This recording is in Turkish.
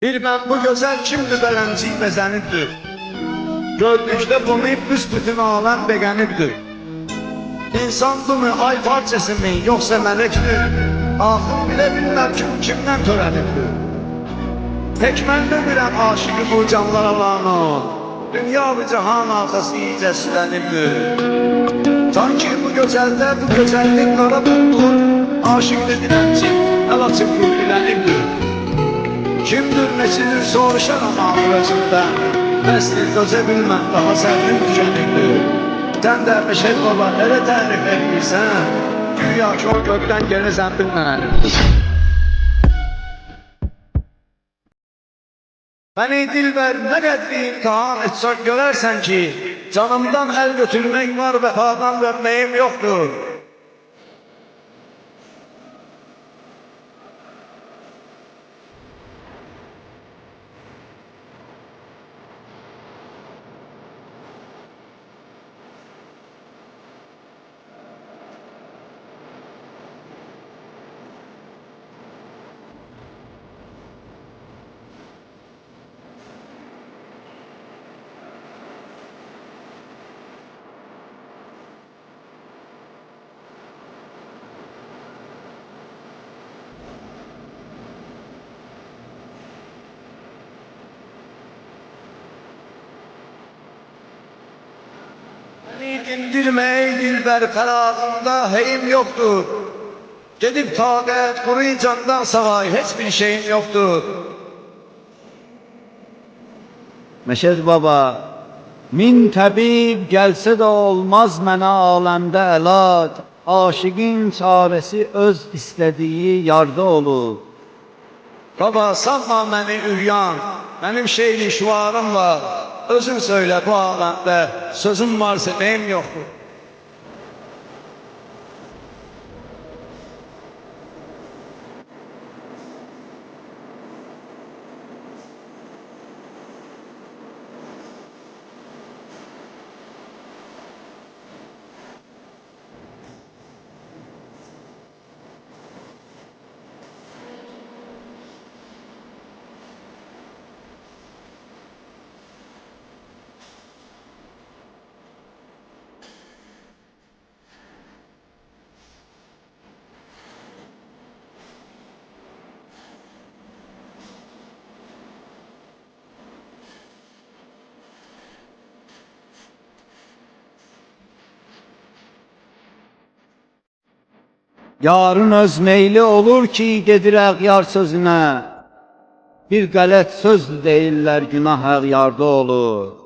Bilmem bu güzel kimdir belenci bezənibdir. Gördükdə bunu büsbütün aləm beğənibdir. İnsandımı, ay parçası mı, yoksa melektir? Ahım bile bilmem ki bu kimden törənibdir. Tek mən bilmirəm aşıqı bu canlara lanet. Dünya ve cahan arkası iyice sülənibdir. Sanki bu gözəldə, bu gözəllik qara buldur. Aşık dedilen kim, el açıp gülülənibdir. Kimdir nesidir soruşaram ahiretinden. Mesli göze bilmem daha sərdim tükenibdir. Sen de Meşed Baba nereye tarif edirsən? Güya ki o gökten gelirsən bilmem. Beni dilber ne kadar imtihan etsek görersen ki, canımdan el götürmek var, vefadan vermeyim yoktur. Beni dindirme ey dilber ferahında heyim yoktur. Gedip taqət, quru candan savay hiçbir şeyim yoktur. Meşed Baba, min təbib gəlsə də olmaz mənə aləmdə əlad. Aşıqın çarəsi öz istədiyi yarda olur. Baba sanma beni üryan, benim şehri şuarım var. Özün söyle bu alemde, sözüm varsa neyim yoktur. Yarın öz meyli olur ki, gedirək yar sözünə. Bir qələt söz deyirlər, günah hər yarda olur.